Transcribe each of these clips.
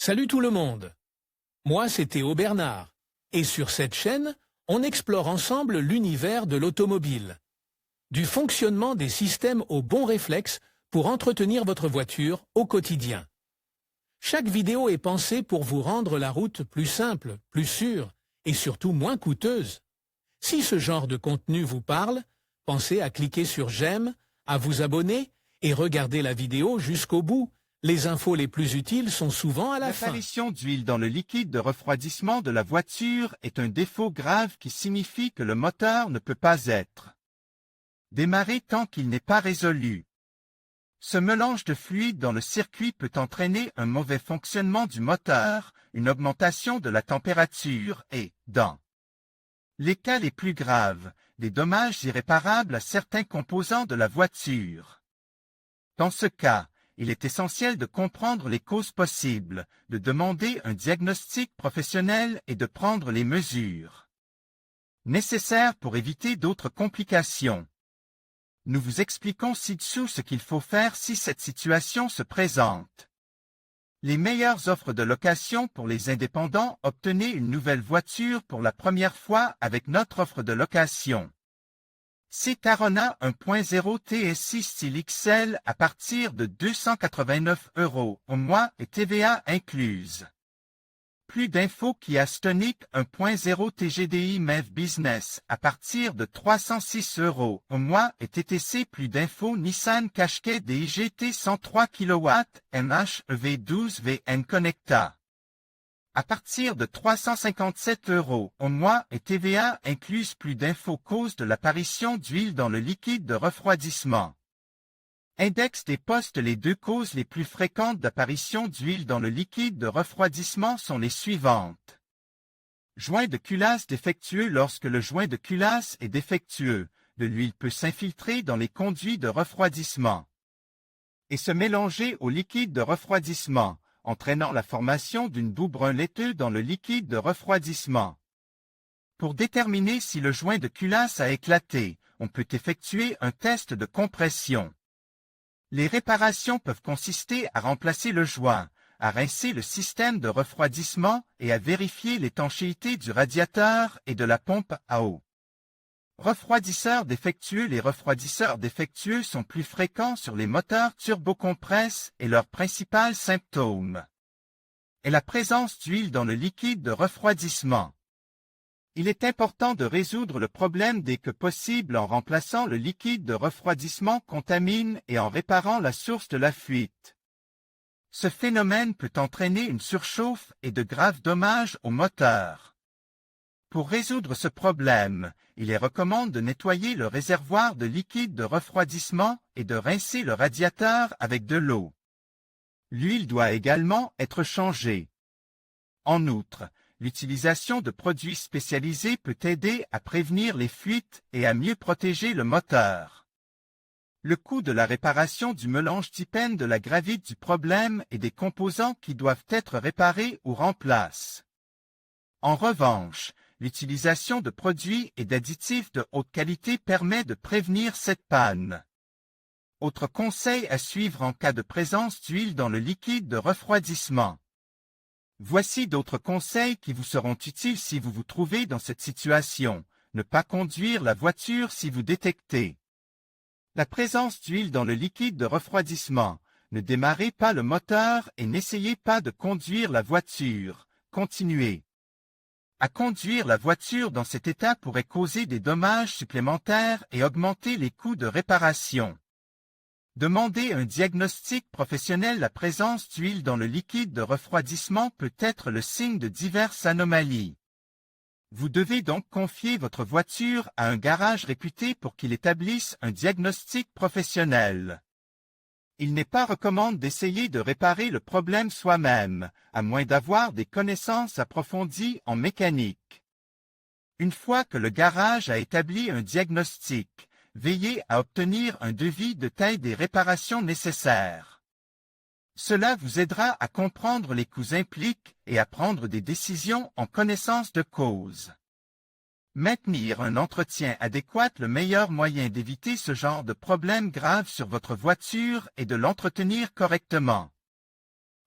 Salut tout le monde. Moi, c'est Théo Bernard. Et sur cette chaîne, on explore ensemble l'univers de l'automobile. Du fonctionnement des systèmes aux bons réflexes pour entretenir votre voiture au quotidien. Chaque vidéo est pensée pour vous rendre la route plus simple, plus sûre et surtout moins coûteuse. Si ce genre de contenu vous parle, pensez à cliquer sur j'aime, à vous abonner et regarder la vidéo jusqu'au bout. Les infos les plus utiles sont souvent à la fin. L'apparition d'huile dans le liquide de refroidissement de la voiture est un défaut grave qui signifie que le moteur ne peut pas être démarré tant qu'il n'est pas résolu. Ce mélange de fluide dans le circuit peut entraîner un mauvais fonctionnement du moteur, une augmentation de la température et, dans les cas les plus graves, des dommages irréparables à certains composants de la voiture. Dans ce cas, il est essentiel de comprendre les causes possibles, de demander un diagnostic professionnel et de prendre les mesures nécessaires pour éviter d'autres complications. Nous vous expliquons ci-dessous ce qu'il faut faire si cette situation se présente. Les meilleures offres de location pour les indépendants. Obtenez une nouvelle voiture pour la première fois avec notre offre de location. C'est Tarona 1.0 TSI style XL à partir de 289 € au mois et TVA incluse. Plus d'infos Kia Stonic 1.0 TGDI MEV Business à partir de 306 € au mois et TTC. Plus d'infos Nissan Qashqai DIGT 103 kW MHEV 12 VN Connecta à partir de 357 € au mois et TVA incluse. Plus d'infos cause de l'apparition d'huile dans le liquide de refroidissement. Index des postes. Les deux causes les plus fréquentes d'apparition d'huile dans le liquide de refroidissement sont les suivantes. Joint de culasse défectueux. Lorsque le joint de culasse est défectueux, de l'huile peut s'infiltrer dans les conduits de refroidissement et se mélanger au liquide de refroidissement, entraînant la formation d'une boue brun laiteux dans le liquide de refroidissement. Pour déterminer si le joint de culasse a éclaté, on peut effectuer un test de compression. Les réparations peuvent consister à remplacer le joint, à rincer le système de refroidissement et à vérifier l'étanchéité du radiateur et de la pompe à eau. Refroidisseurs défectueux. Les refroidisseurs défectueux sont plus fréquents sur les moteurs turbocompresse et leur principal symptôme est la présence d'huile dans le liquide de refroidissement. Il est important de résoudre le problème dès que possible en remplaçant le liquide de refroidissement contamine et en réparant la source de la fuite. Ce phénomène peut entraîner une surchauffe et de graves dommages au moteur. Pour résoudre ce problème, il est recommandé de nettoyer le réservoir de liquide de refroidissement et de rincer le radiateur avec de l'eau. L'huile doit également être changée. En outre, l'utilisation de produits spécialisés peut aider à prévenir les fuites et à mieux protéger le moteur. Le coût de la réparation du mélange dépend de la gravité du problème et des composants qui doivent être réparés ou remplacés. En revanche, l'utilisation de produits et d'additifs de haute qualité permet de prévenir cette panne. Autre conseil à suivre en cas de présence d'huile dans le liquide de refroidissement. Voici d'autres conseils qui vous seront utiles si vous vous trouvez dans cette situation. Ne pas conduire la voiture si vous détectez la présence d'huile dans le liquide de refroidissement. Ne démarrez pas le moteur et n'essayez pas de conduire la voiture. Continuez à conduire la voiture dans cet état pourrait causer des dommages supplémentaires et augmenter les coûts de réparation. Demandez un diagnostic professionnel. La présence d'huile dans le liquide de refroidissement peut être le signe de diverses anomalies. Vous devez donc confier votre voiture à un garage réputé pour qu'il établisse un diagnostic professionnel. Il n'est pas recommandé d'essayer de réparer le problème soi-même, à moins d'avoir des connaissances approfondies en mécanique. Une fois que le garage a établi un diagnostic, veillez à obtenir un devis de taille des réparations nécessaires. Cela vous aidera à comprendre les coûts impliqués et à prendre des décisions en connaissance de cause. Maintenir un entretien adéquat. Le meilleur moyen d'éviter ce genre de problème grave sur votre voiture est de l'entretenir correctement.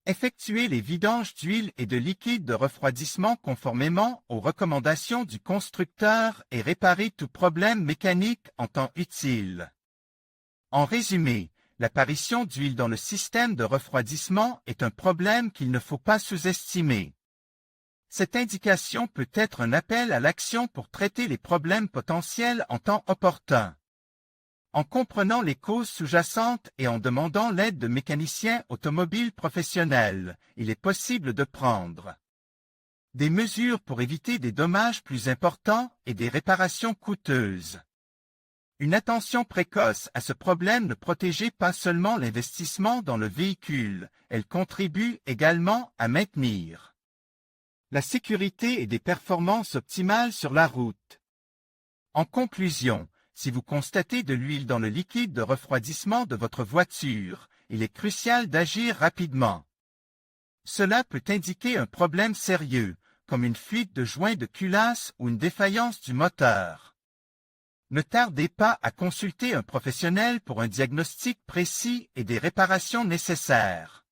Effectuez les vidanges d'huile et de liquide de refroidissement conformément aux recommandations du constructeur et réparez tout problème mécanique en temps utile. En résumé, l'apparition d'huile dans le système de refroidissement est un problème qu'il ne faut pas sous-estimer. Cette indication peut être un appel à l'action pour traiter les problèmes potentiels en temps opportun. En comprenant les causes sous-jacentes et en demandant l'aide de mécaniciens automobiles professionnels, il est possible de prendre des mesures pour éviter des dommages plus importants et des réparations coûteuses. Une attention précoce à ce problème ne protège pas seulement l'investissement dans le véhicule, elle contribue également à maintenir la sécurité et des performances optimales sur la route. En conclusion, si vous constatez de l'huile dans le liquide de refroidissement de votre voiture, il est crucial d'agir rapidement. Cela peut indiquer un problème sérieux, comme une fuite de joint de culasse ou une défaillance du moteur. Ne tardez pas à consulter un professionnel pour un diagnostic précis et des réparations nécessaires.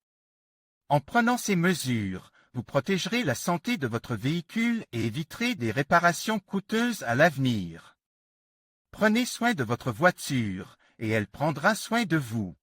En prenant ces mesures, vous protégerez la santé de votre véhicule et éviterez des réparations coûteuses à l'avenir. Prenez soin de votre voiture, et elle prendra soin de vous.